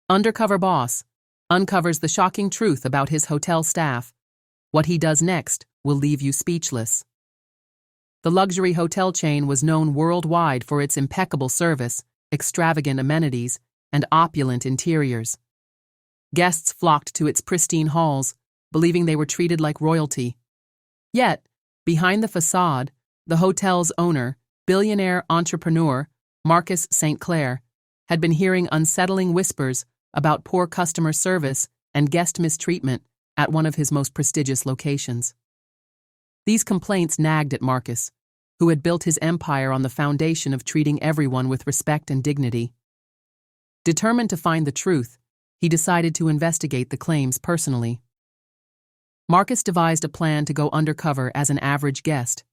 Undercover boss uncovers the shocking truth about his hotel staff. What he does next will leave you speechless. The luxury hotel chain was known worldwide for its impeccable service, extravagant amenities, and opulent interiors. Guests flocked to its pristine halls, believing they were treated like royalty. Yet, behind the facade, the hotel's owner, billionaire entrepreneur Marcus St. Clair, had been hearing unsettling whispers about poor customer service and guest mistreatment at one of his most prestigious locations. These complaints nagged at Marcus, who had built his empire on the foundation of treating everyone with respect and dignity. Determined to find the truth, he decided to investigate the claims personally. Marcus devised a plan to go undercover as an average guest.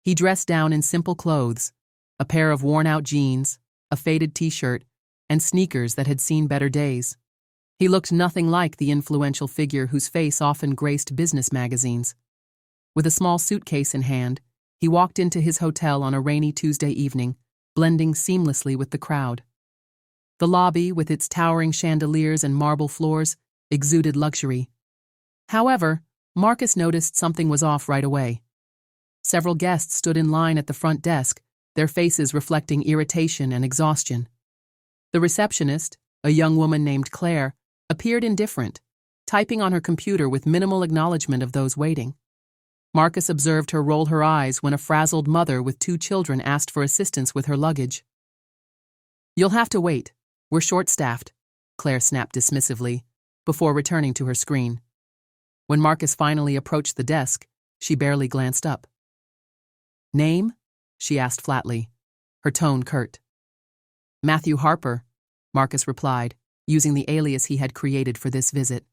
He dressed down in simple clothes, a pair of worn-out jeans, a faded t-shirt, and sneakers that had seen better days. He looked nothing like the influential figure whose face often graced business magazines. With a small suitcase in hand, he walked into his hotel on a rainy Tuesday evening, blending seamlessly with the crowd. The lobby, with its towering chandeliers and marble floors, exuded luxury. However, Marcus noticed something was off right away. Several guests stood in line at the front desk, their faces reflecting irritation and exhaustion. The receptionist, a young woman named Claire, appeared indifferent, typing on her computer with minimal acknowledgement of those waiting. Marcus observed her roll her eyes when a frazzled mother with 2 children asked for assistance with her luggage. "You'll have to wait. We're short-staffed," Claire snapped dismissively, before returning to her screen. When Marcus finally approached the desk, she barely glanced up. "Name?" she asked flatly, her tone curt. "Matthew Harper," Marcus replied, using the alias he had created for this visit.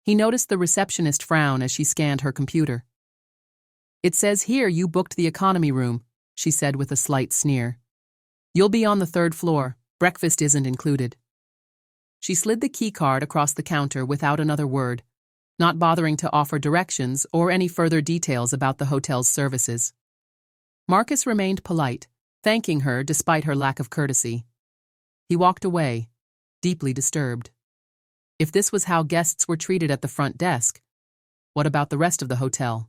He noticed the receptionist frown as she scanned her computer. "It says here you booked the economy room," she said with a slight sneer. "You'll be on the 3rd floor. Breakfast isn't included." She slid the key card across the counter without another word, not bothering to offer directions or any further details about the hotel's services. Marcus remained polite, thanking her despite her lack of courtesy. He walked away, deeply disturbed. If this was how guests were treated at the front desk, what about the rest of the hotel?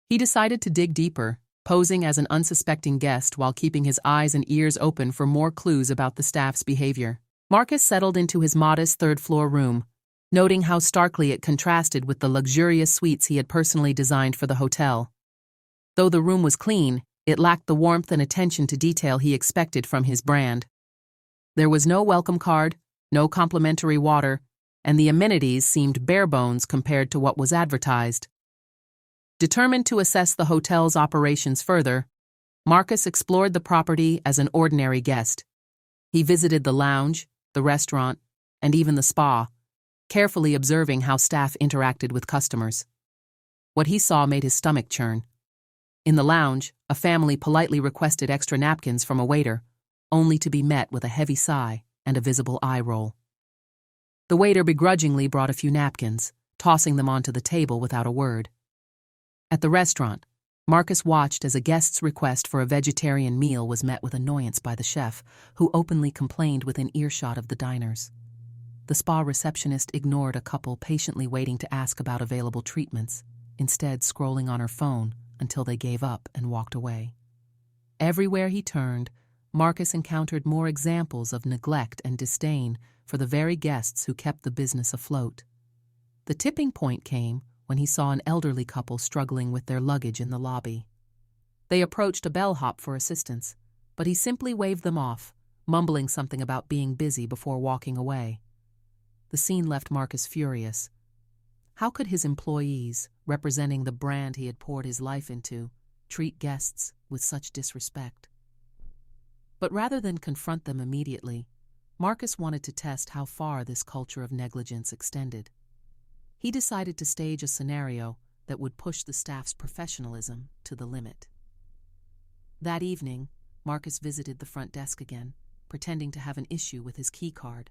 He decided to dig deeper, posing as an unsuspecting guest while keeping his eyes and ears open for more clues about the staff's behavior. Marcus settled into his modest 3rd-floor room, noting how starkly it contrasted with the luxurious suites he had personally designed for the hotel. Though the room was clean, it lacked the warmth and attention to detail he expected from his brand. There was no welcome card, no complimentary water, and the amenities seemed bare bones compared to what was advertised. Determined to assess the hotel's operations further, Marcus explored the property as an ordinary guest. He visited the lounge, the restaurant, and even the spa, carefully observing how staff interacted with customers. What he saw made his stomach churn. In the lounge, a family politely requested extra napkins from a waiter, only to be met with a heavy sigh and a visible eye roll. The waiter begrudgingly brought a few napkins, tossing them onto the table without a word. At the restaurant, Marcus watched as a guest's request for a vegetarian meal was met with annoyance by the chef, who openly complained within earshot of the diners. The spa receptionist ignored a couple patiently waiting to ask about available treatments, instead scrolling on her phone until they gave up and walked away. Everywhere he turned, Marcus encountered more examples of neglect and disdain for the very guests who kept the business afloat. The tipping point came when he saw an elderly couple struggling with their luggage in the lobby. They approached a bellhop for assistance, but he simply waved them off, mumbling something about being busy before walking away. The scene left Marcus furious. How could his employees, representing the brand he had poured his life into, treat guests with such disrespect? But rather than confront them immediately, Marcus wanted to test how far this culture of negligence extended. He decided to stage a scenario that would push the staff's professionalism to the limit. That evening, Marcus visited the front desk again, pretending to have an issue with his key card.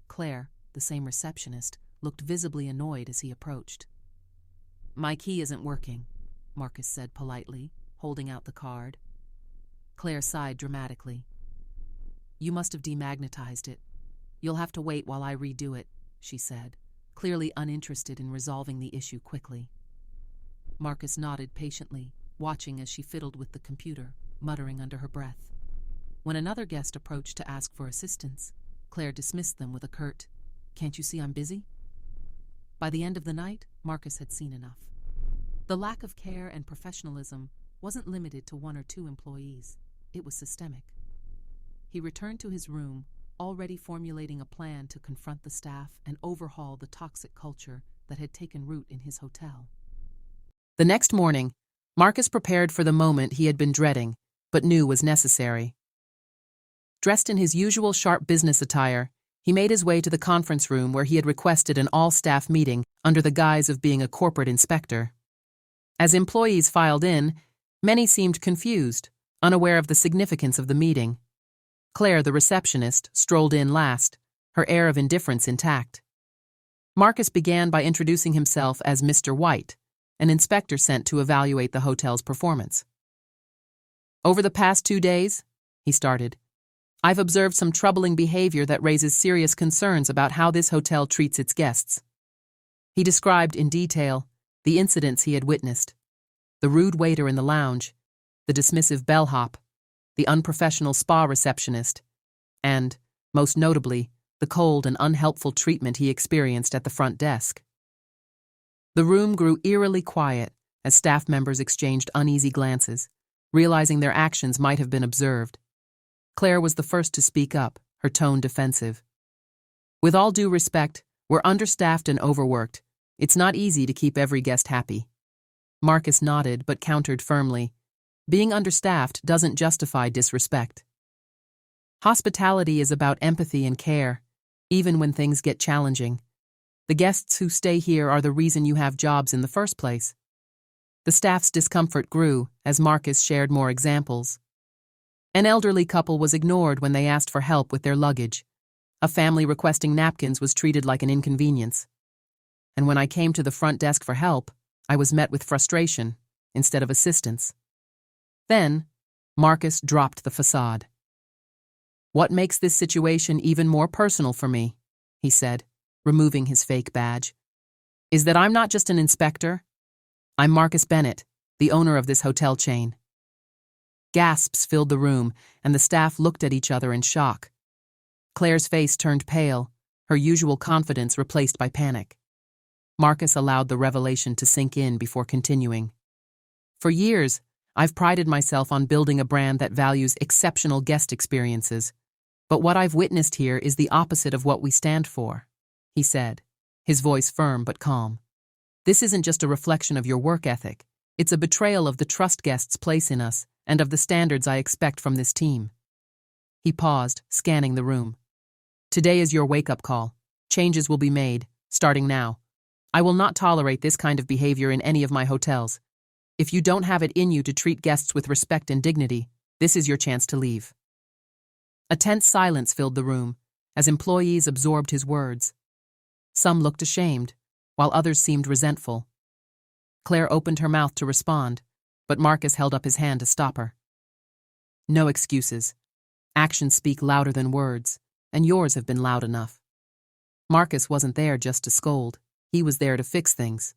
Claire, the same receptionist, looked visibly annoyed as he approached. "My key isn't working," Marcus said politely, holding out the card. Claire sighed dramatically. "You must have demagnetized it. You'll have to wait while I redo it, she said, clearly uninterested in resolving the issue quickly. Marcus nodded patiently, watching as she fiddled with the computer, muttering under her breath. When another guest approached to ask for assistance, Claire dismissed them with a curt, "Can't you see I'm busy?" By the end of the night, Marcus had seen enough. The lack of care and professionalism wasn't limited to one or two employees. It was systemic. He returned to his room, already formulating a plan to confront the staff and overhaul the toxic culture that had taken root in his hotel. The next morning, Marcus prepared for the moment he had been dreading, but knew was necessary. Dressed in his usual sharp business attire, he made his way to the conference room where he had requested an all-staff meeting under the guise of being a corporate inspector. As employees filed in, many seemed confused, unaware of the significance of the meeting. Claire, the receptionist, strolled in last, her air of indifference intact. Marcus began by introducing himself as Mr. White, an inspector sent to evaluate the hotel's performance. "Over the past 2 days," he started, "I've observed some troubling behavior that raises serious concerns about how this hotel treats its guests." He described in detail the incidents he had witnessed: the rude waiter in the lounge, the dismissive bellhop, the unprofessional spa receptionist, and, most notably, the cold and unhelpful treatment he experienced at the front desk. The room grew eerily quiet as staff members exchanged uneasy glances, realizing their actions might have been observed. Claire was the first to speak up, her tone defensive. "With all due respect, we're understaffed and overworked. It's not easy to keep every guest happy." Marcus nodded but countered firmly, "Being understaffed doesn't justify disrespect. Hospitality is about empathy and care, even when things get challenging. The guests who stay here are the reason you have jobs in the first place." The staff's discomfort grew as Marcus shared more examples. An elderly couple was ignored when they asked for help with their luggage. A family requesting napkins was treated like an inconvenience. And when I came to the front desk for help, I was met with frustration instead of assistance. Then, Marcus dropped the facade. "What makes this situation even more personal for me," he said, removing his fake badge, "is that I'm not just an inspector. I'm Marcus Bennett, the owner of this hotel chain." Gasps filled the room, and the staff looked at each other in shock. Claire's face turned pale, her usual confidence replaced by panic. Marcus allowed the revelation to sink in before continuing. "For years, I've prided myself on building a brand that values exceptional guest experiences, but what I've witnessed here is the opposite of what we stand for," he said, his voice firm but calm. "This isn't just a reflection of your work ethic. It's a betrayal of the trust guests place in us and of the standards I expect from this team." He paused, scanning the room. "Today is your wake-up call. Changes will be made, starting now. I will not tolerate this kind of behavior in any of my hotels. If you don't have it in you to treat guests with respect and dignity, this is your chance to leave." A tense silence filled the room as employees absorbed his words. Some looked ashamed, while others seemed resentful. Claire opened her mouth to respond, but Marcus held up his hand to stop her. "No excuses. Actions speak louder than words, and yours have been loud enough." Marcus wasn't there just to scold. He was there to fix things.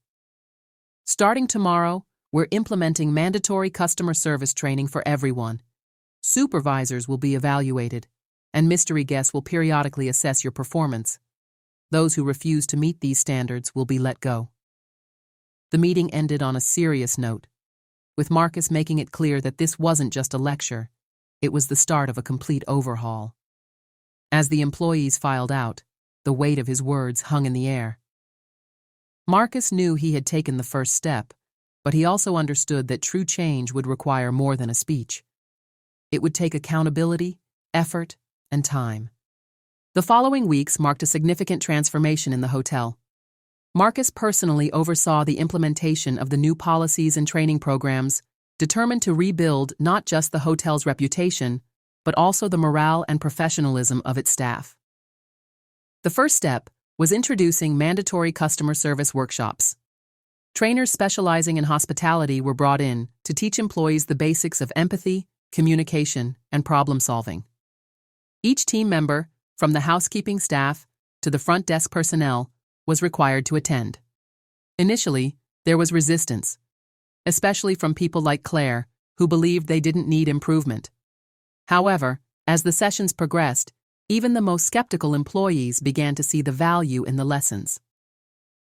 "Starting tomorrow, we're implementing mandatory customer service training for everyone. Supervisors will be evaluated, and mystery guests will periodically assess your performance. Those who refuse to meet these standards will be let go." The meeting ended on a serious note, with Marcus making it clear that this wasn't just a lecture, it was the start of a complete overhaul. As the employees filed out, the weight of his words hung in the air. Marcus knew he had taken the first step, but he also understood that true change would require more than a speech. It would take accountability, effort, and time. The following weeks marked a significant transformation in the hotel. Marcus personally oversaw the implementation of the new policies and training programs, determined to rebuild not just the hotel's reputation, but also the morale and professionalism of its staff. The first step was introducing mandatory customer service workshops. Trainers specializing in hospitality were brought in to teach employees the basics of empathy, communication, and problem-solving. Each team member, from the housekeeping staff to the front desk personnel, was required to attend. Initially, there was resistance, especially from people like Claire, who believed they didn't need improvement. However, as the sessions progressed, even the most skeptical employees began to see the value in the lessons.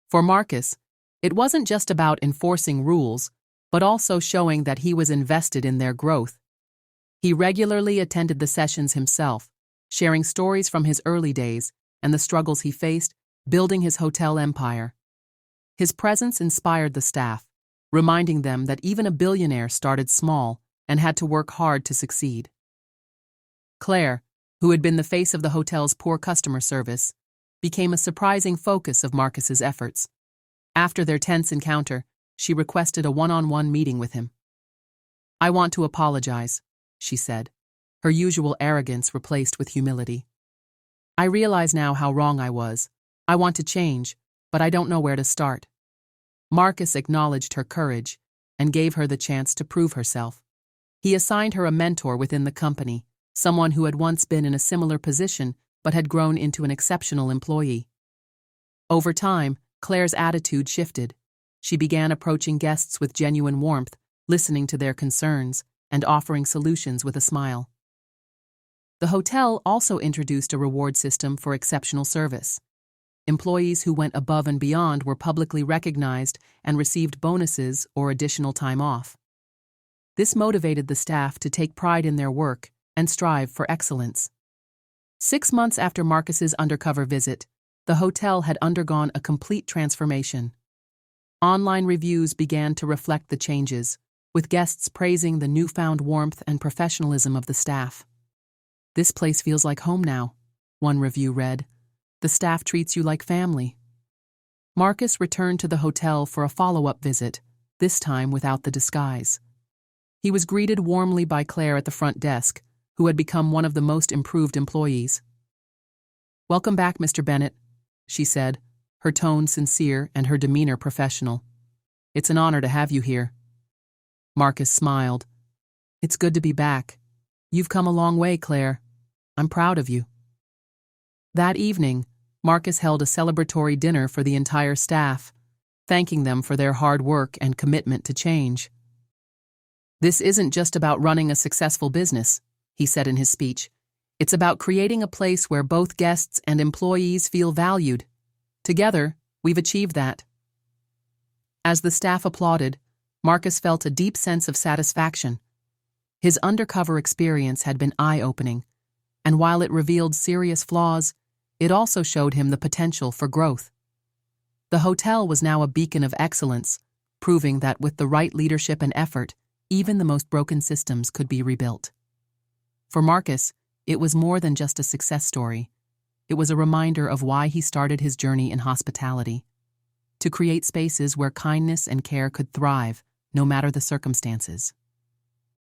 For Marcus, it wasn't just about enforcing rules, but also showing that he was invested in their growth. He regularly attended the sessions himself, sharing stories from his early days and the struggles he faced, building his hotel empire. His presence inspired the staff, reminding them that even a billionaire started small and had to work hard to succeed. Claire, who had been the face of the hotel's poor customer service, became a surprising focus of Marcus's efforts. After their tense encounter, she requested a one-on-one meeting with him. "I want to apologize," she said, her usual arrogance replaced with humility. "I realize now how wrong I was. I want to change, but I don't know where to start." Marcus acknowledged her courage and gave her the chance to prove herself. He assigned her a mentor within the company, someone who had once been in a similar position but had grown into an exceptional employee. Over time, Claire's attitude shifted. She began approaching guests with genuine warmth, listening to their concerns, and offering solutions with a smile. The hotel also introduced a reward system for exceptional service. Employees who went above and beyond were publicly recognized and received bonuses or additional time off. This motivated the staff to take pride in their work and strive for excellence. 6 months after Marcus's undercover visit, the hotel had undergone a complete transformation. Online reviews began to reflect the changes, with guests praising the newfound warmth and professionalism of the staff. "This place feels like home now," one review read. "The staff treats you like family." Marcus returned to the hotel for a follow-up visit, this time without the disguise. He was greeted warmly by Claire at the front desk, who had become one of the most improved employees. "Welcome back, Mr. Bennett," she said, her tone sincere and her demeanor professional. "It's an honor to have you here." Marcus smiled. "It's good to be back. You've come a long way, Claire. I'm proud of you." That evening, Marcus held a celebratory dinner for the entire staff, thanking them for their hard work and commitment to change. "This isn't just about running a successful business," he said in his speech. "It's about creating a place where both guests and employees feel valued. Together, we've achieved that." As the staff applauded, Marcus felt a deep sense of satisfaction. His undercover experience had been eye-opening, and while it revealed serious flaws, it also showed him the potential for growth. The hotel was now a beacon of excellence, proving that with the right leadership and effort, even the most broken systems could be rebuilt. For Marcus, it was more than just a success story. It was a reminder of why he started his journey in hospitality: to create spaces where kindness and care could thrive, no matter the circumstances.